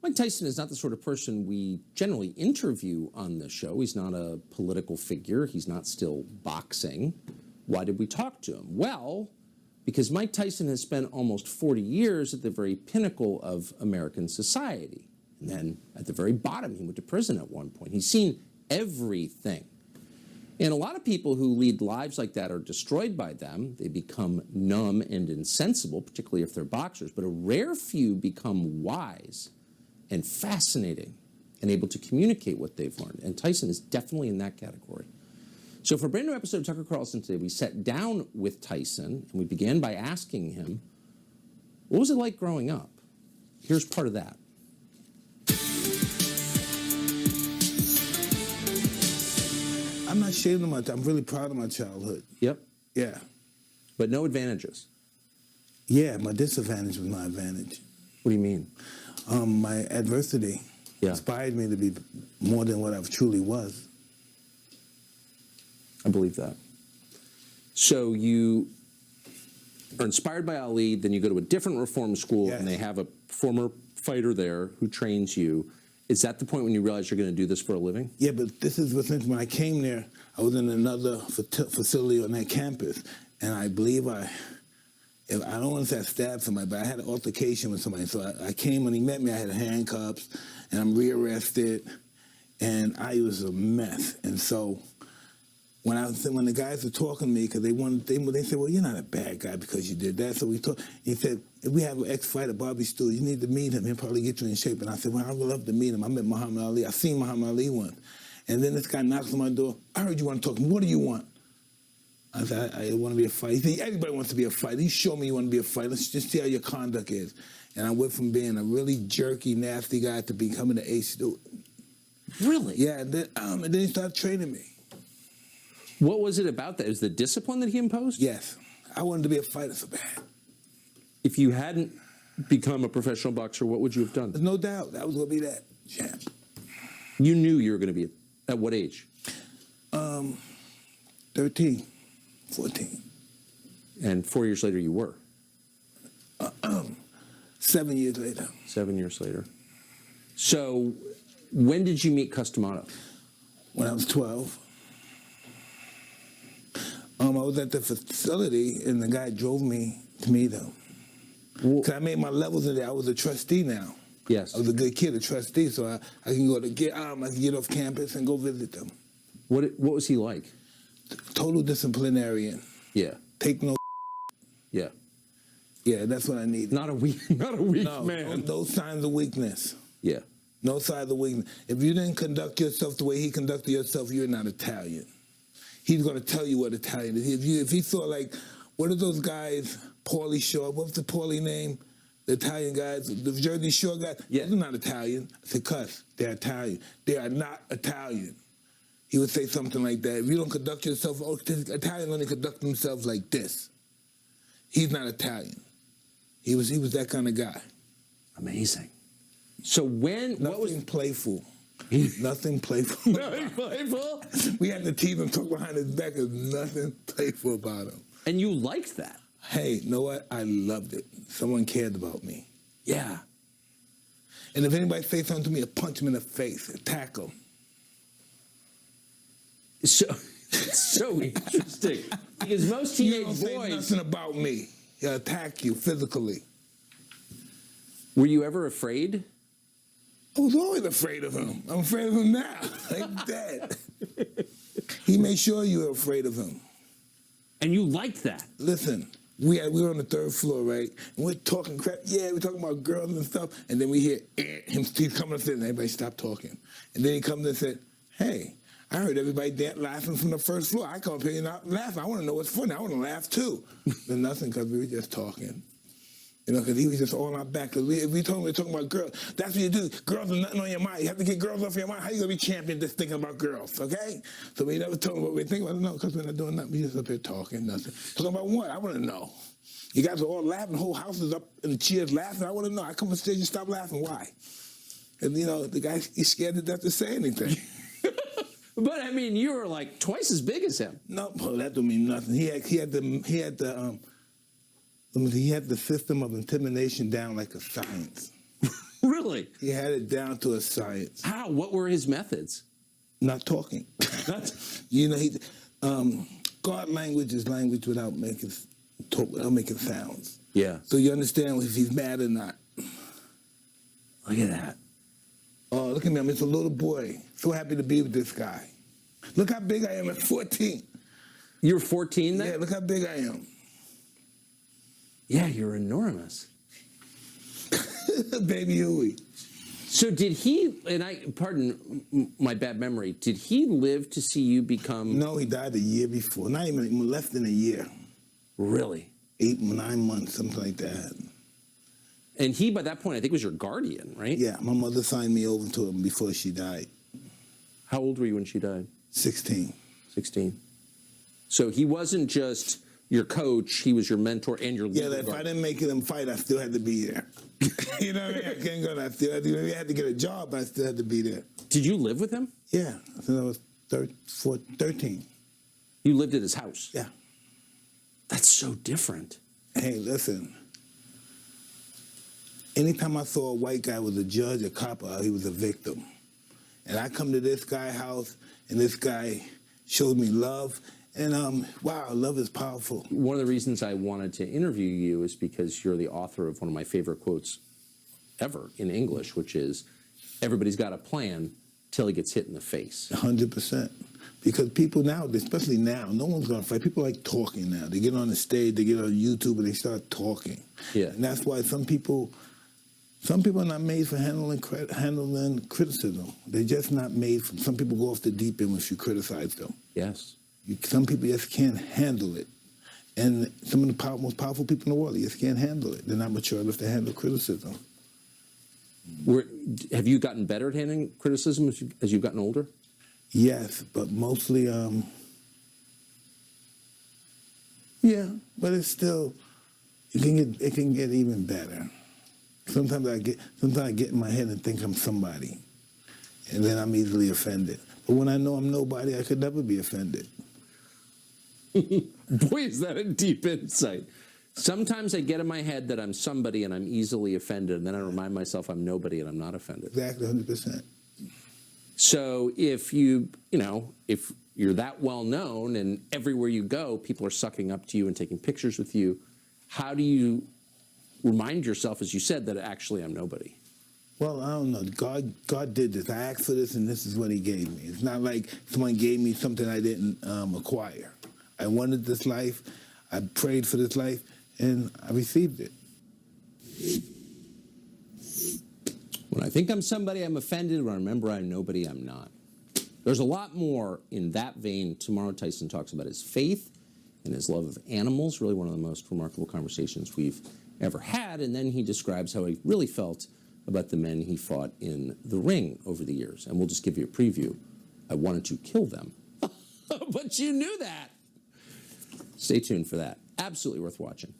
Mike Tyson is not the sort of person we generally interview on this show. He's not a political figure. He's not still boxing. Why did we talk to him? Well, because Mike Tyson has spent almost 40 years at the very pinnacle of American society. And then at the very bottom, he went to prison at one point. He's seen everything. And a lot of people who lead lives like that are destroyed by them. They become numb and insensible, particularly if they're boxers. But a rare few become wise and fascinating and able to communicate what they've learned. And Tyson is definitely in that category. So for a brand new episode of Tucker Carlson today, we sat down with Tyson and we began by asking him, what was it like growing up? Here's part of that. I'm not ashamed of my childhood. I'm really proud of my childhood. Yep. Yeah. But no advantages. Yeah, my disadvantage was my advantage. What do you mean? My adversity inspired me to be more than what I truly was. I believe that. So you are inspired by Ali, then you go to a different reform school, and they have a former fighter there who trains you. Is that the point when you realize you're going to do this for a living? Yeah, but this is what's interesting. When I came there, I was in another facility on that campus, and I believe I don't want to say I stabbed somebody, but I had an altercation with somebody. So I came, when he met me, I had handcuffs, and I'm rearrested, and I was a mess. And so when the guys were talking to me, because they said, well, you're not a bad guy because you did that. So we talked. He said, if we have an ex-fighter, Bobby Steele, you need to meet him. He'll probably get you in shape. And I said, well, I would love to meet him. I met Muhammad Ali. I seen Muhammad Ali once. And then this guy knocks on my door. I heard you want to talk to me. What do you want? I said, I want to be a fighter. He said, everybody wants to be a fighter. You show me you want to be a fighter. Let's just see how your conduct is. And I went from being a really jerky, nasty guy to becoming an ace. Really? Yeah, and then he started training me. What was it about that? Is the discipline that he imposed? Yes. I wanted to be a fighter so bad. If you hadn't become a professional boxer, what would you have done? There's no doubt. I was going to be that champ. You knew you were going to be at what age? 13, 14. And 4 years later, you were? 7 years later. 7 years later. So when did you meet Customato? When I was 12. I was at the facility, and the guy drove me to meet him. Because I made my levels in there. I was a trustee now. Yes. I was a good kid, a trustee, so I can go to I can get off campus and go visit them. What was he like? Total disciplinarian. Yeah. Take no. Yeah. Yeah, that's what I need. Not a weak man. No signs of weakness. Yeah. No signs of weakness. If you didn't conduct yourself the way he conducted yourself, you're not Italian. He's going to tell you what Italian is. If he saw, like, what are those guys, Paulie Shore, what's the Paulie name? The Italian guys, the Jersey Shore guys, they're not Italian. I said, cuss, they're Italian. They are not Italian. He would say something like that. If you don't conduct yourself, Italians only conduct themselves like this. He's not Italian. He was that kind of guy. Amazing. So Nothing playful. Nothing playful. Nothing playful? We had to tease him, talk behind his back. There's nothing playful about him. And you liked that? Hey, you know what? I loved it. Someone cared about me. Yeah. And if anybody say something to me, I punch him in the face, attack him. So interesting. Because most teenage boys... You don't say nothing about me. He'll attack you physically. Were you ever afraid? I was always afraid of him. I'm afraid of him now, like that. He made sure you were afraid of him. And you liked that? Listen, we were on the 3rd floor, right? And we're talking crap. Yeah, we're talking about girls and stuff. And then we hear him. He's coming and everybody stopped talking. And then he comes and said, hey, I heard everybody laughing from the 1st floor. I come up here and not laughing. I want to know what's funny. I want to laugh too. But nothing, because we were just talking. You know, because he was just on our back. Because we told him we were talking about girls. That's what you do. Girls are nothing on your mind. You have to get girls off your mind. How you going to be champion just thinking about girls, okay? So we never told him what we think about. No, because we're not doing nothing. We just up here talking, nothing. Talking about what? I want to know. You guys are all laughing. The whole house is up in the chairs laughing. I want to know. I come on stage and stop laughing. Why? And, you know, the guy, he's scared to death to say anything. But, I mean, you were like twice as big as him. No, that don't mean nothing. He had the system of intimidation down like a science. Really? He had it down to a science. How? What were his methods? Not talking. You know, God language is language without making sounds. Yeah. So you understand if he's mad or not. Look at that. Oh, look at me. I'm just a little boy. So happy to be with this guy. Look how big I am at 14. You were 14 then? Yeah, look how big I am. Yeah, you're enormous. Baby Huey. So did he, and pardon my bad memory, did he live to see you become... No, he died a year before. Not even less than a year. Really? 8, 9 months, something like that. And he, by that point, I think was your guardian, right? Yeah, my mother signed me over to him before she died. How old were you when she died? 16. 16. So he wasn't just your coach, he was your mentor and your leader. Yeah, if I didn't make them fight, I still had to be there. You know what I mean? I can't go. I still had to, maybe I had to get a job, but I still had to be there. Did you live with him? Yeah, since I was 13. You lived at his house? Yeah. That's so different. Hey, listen. Anytime I saw a white guy was a judge, a cop, he was a victim. And I come to this guy's house, and this guy showed me love. And wow, love is powerful. One of the reasons I wanted to interview you is because you're the author of one of my favorite quotes ever in English, which is, everybody's got a plan till he gets hit in the face. 100%. Because people now, especially now, no one's going to fight. People like talking now. They get on the stage, they get on YouTube, and they start talking. Yeah. And that's why some people are not made for handling criticism. They're just not made for. Some people go off the deep end if you criticize them. Yes. Some people just can't handle it. And some of the most powerful people in the world, they just can't handle it. They're not mature enough to handle criticism. Have you gotten better at handling criticism as you've gotten older? Yes, but mostly, yeah, but it's still, it can get even better. Sometimes I get in my head and think I'm somebody, and then I'm easily offended. But when I know I'm nobody, I could never be offended. Boy, is that a deep insight. Sometimes I get in my head that I'm somebody and I'm easily offended, and then I remind myself I'm nobody and I'm not offended. Exactly, 100%. So if if you're that well known and everywhere you go, people are sucking up to you and taking pictures with you, how do you remind yourself, as you said, that actually I'm nobody? Well, I don't know. God did this. I asked for this, and this is what he gave me. It's not like someone gave me something I didn't acquire. I wanted this life. I prayed for this life, and I received it. When I think I'm somebody, I'm offended. When I remember I'm nobody, I'm not. There's a lot more in that vein. Tomorrow, Tyson talks about his faith and his love of animals, really one of the most remarkable conversations we've ever had. And then he describes how he really felt about the men he fought in the ring over the years. And we'll just give you a preview. I wanted to kill them. But you knew that. Stay tuned for that. Absolutely worth watching.